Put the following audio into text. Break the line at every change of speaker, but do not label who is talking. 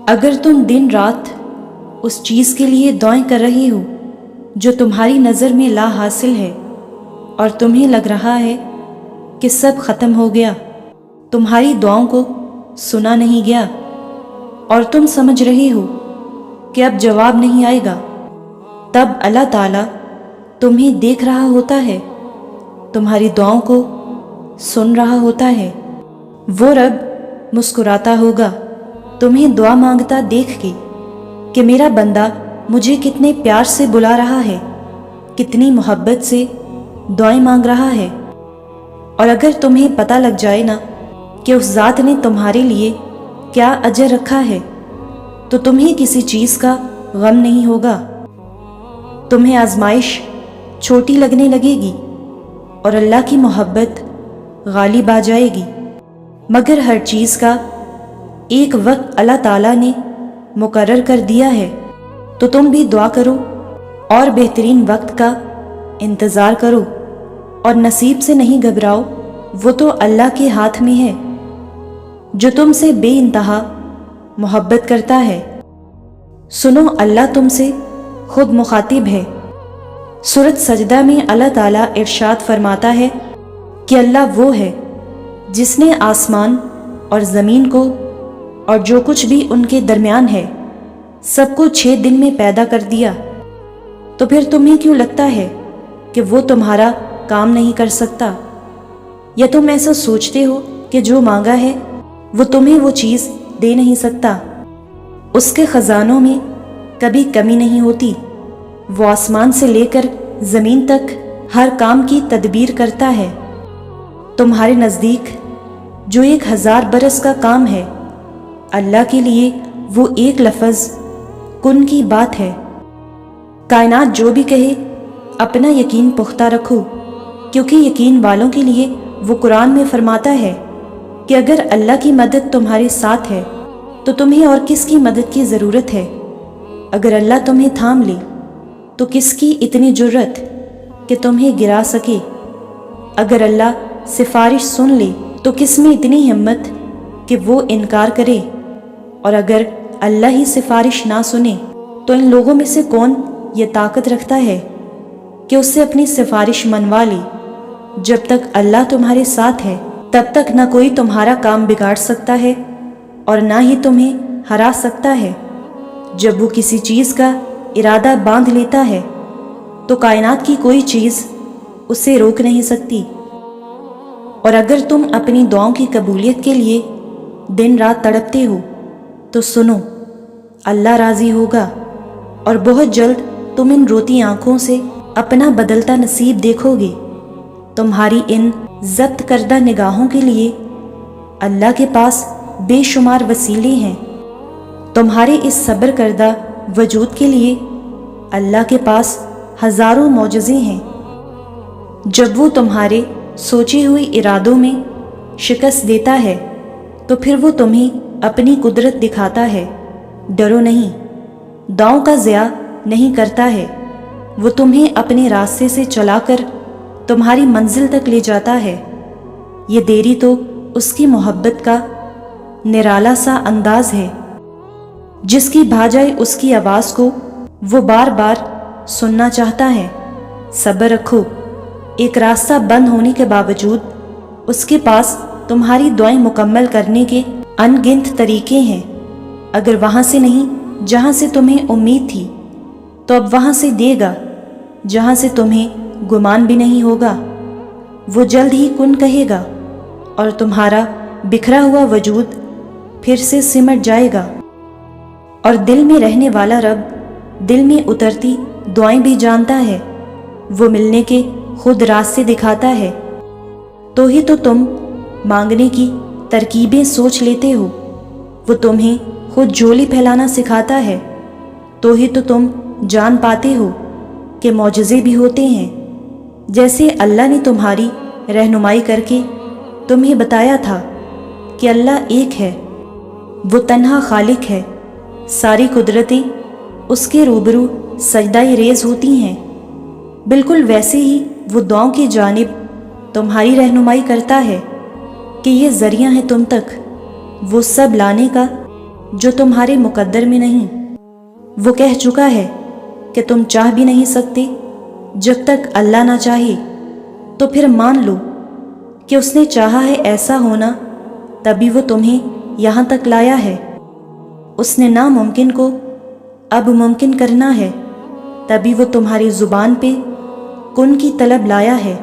अगर तुम दिन रात उस चीज़ के लिए दुआएं कर रही हो जो तुम्हारी नज़र में ला हासिल है और तुम्हें लग रहा है कि सब ख़त्म हो गया, तुम्हारी दुआओं को सुना नहीं गया और तुम समझ रही हो कि अब जवाब नहीं आएगा, तब अल्लाह ताला तुम्हें देख रहा होता है, तुम्हारी दुआओं को सुन रहा होता है। वो रब मुस्कुराता होगा तुम्हें दुआ मांगता देख के कि मेरा बंदा मुझे कितने प्यार से बुला रहा है, कितनी मोहब्बत से दुआएं मांग रहा है। और अगर तुम्हें पता लग जाए ना कि उस ज़ात ने तुम्हारे लिए क्या अजर रखा है, तो तुम्हें किसी चीज़ का गम नहीं होगा। तुम्हें आजमाइश छोटी लगने लगेगी और अल्लाह की मोहब्बत गालिब आ जाएगी। मगर हर चीज़ का एक वक्त अल्लाह ताला ने मुकर्रर कर दिया है, तो तुम भी दुआ करो और बेहतरीन वक्त का इंतज़ार करो और नसीब से नहीं घबराओ, वो तो अल्लाह के हाथ में है जो तुमसे बेइंतहा मोहब्बत करता है। सुनो, अल्लाह तुमसे खुद मुखातिब है। सूरत सजदा में अल्लाह ताला इरशाद फरमाता है कि अल्लाह वो है जिसने आसमान और ज़मीन को और जो कुछ भी उनके दरमियान है सबको 6 दिन में पैदा कर दिया। तो फिर तुम्हें क्यों लगता है कि वो तुम्हारा काम नहीं कर सकता, या तुम ऐसा सोचते हो कि जो मांगा है वो तुम्हें वो चीज़ दे नहीं सकता? उसके ख़जानों में कभी कमी नहीं होती। वो आसमान से लेकर ज़मीन तक हर काम की तदबीर करता है। तुम्हारे नज़दीक जो 1000 बरस का काम है, अल्लाह के लिए वो एक लफ्ज़ कुन की बात है। कायनात जो भी कहे अपना यकीन पुख्ता रखो, क्योंकि यकीन वालों के लिए वो कुरान में फरमाता है कि अगर अल्लाह की मदद तुम्हारे साथ है तो तुम्हें और किसकी मदद की ज़रूरत है। अगर अल्लाह तुम्हें थाम ले तो किसकी इतनी जुर्रत कि तुम्हें गिरा सके। अगर अल्लाह सिफारिश सुन ले तो किस में इतनी हिम्मत कि वो इनकार करे। और अगर अल्लाह ही सिफारिश ना सुने तो इन लोगों में से कौन ये ताकत रखता है कि उससे अपनी सिफारिश मनवा ले। जब तक अल्लाह तुम्हारे साथ है तब तक ना कोई तुम्हारा काम बिगाड़ सकता है और ना ही तुम्हें हरा सकता है। जब वो किसी चीज़ का इरादा बांध लेता है तो कायनात की कोई चीज़ उसे रोक नहीं सकती। और अगर तुम अपनी दुआओं की कबूलियत के लिए दिन रात तड़पते हो तो सुनो, अल्लाह राज़ी होगा और बहुत जल्द तुम इन रोती आंखों से अपना बदलता नसीब देखोगे। तुम्हारी इन ज़ब्त करदा निगाहों के लिए अल्लाह के पास बेशुमार वसीले हैं। तुम्हारे इस सब्र करदा वजूद के लिए अल्लाह के पास हज़ारों मौजज़े हैं। जब वो तुम्हारे सोचे हुए इरादों में शिकस्त देता है तो फिर वो तुम्हें अपनी कुदरत दिखाता है। डरो नहीं, दांव का ज़िया नहीं करता है। वो तुम्हें अपने रास्ते से चलाकर तुम्हारी मंजिल तक ले जाता है। ये देरी तो उसकी मोहब्बत का निराला सा अंदाज है। जिसकी भा जाए उसकी आवाज़ को वो बार बार सुनना चाहता है। सब्र रखो, एक रास्ता बंद होने के बावजूद उसके पास तुम्हारी दुआएं मुकम्मल करने के अनगिनत तरीके हैं। अगर वहाँ से नहीं जहाँ से तुम्हें उम्मीद थी तो अब वहाँ से देगा जहाँ से तुम्हें गुमान भी नहीं होगा। वो जल्द ही कुन कहेगा और तुम्हारा बिखरा हुआ वजूद फिर से सिमट जाएगा। और दिल में रहने वाला रब दिल में उतरती दुआएं भी जानता है। वो मिलने के खुद रास्ते दिखाता है। तो ही तो तुम मांगने की तरकीबें सोच लेते हो। वो तुम्हें खुद झोली फैलाना सिखाता है। तो ही तो तुम जान पाते हो कि मौजज़े भी होते हैं। जैसे अल्लाह ने तुम्हारी रहनुमाई करके तुम्हें बताया था कि अल्लाह एक है, वो तन्हा खालिक है, सारी कुदरतें उसके रूबरू सजदाई रेज़ होती हैं। बिल्कुल वैसे ही वो दुआओं की जानिब तुम्हारी रहनुमाई करता है कि ये ज़रिया है तुम तक वो सब लाने का جو تمہارے مقدر میں نہیں۔ وہ کہہ چکا ہے کہ تم چاہ بھی نہیں سکتے جب تک اللہ نہ چاہے، تو پھر مان لو کہ اس نے چاہا ہے ایسا ہونا، تبھی وہ تمہیں یہاں تک لایا ہے۔ اس نے ناممکن کو اب ممکن کرنا ہے، تبھی وہ تمہاری زبان پہ کن کی طلب لایا ہے۔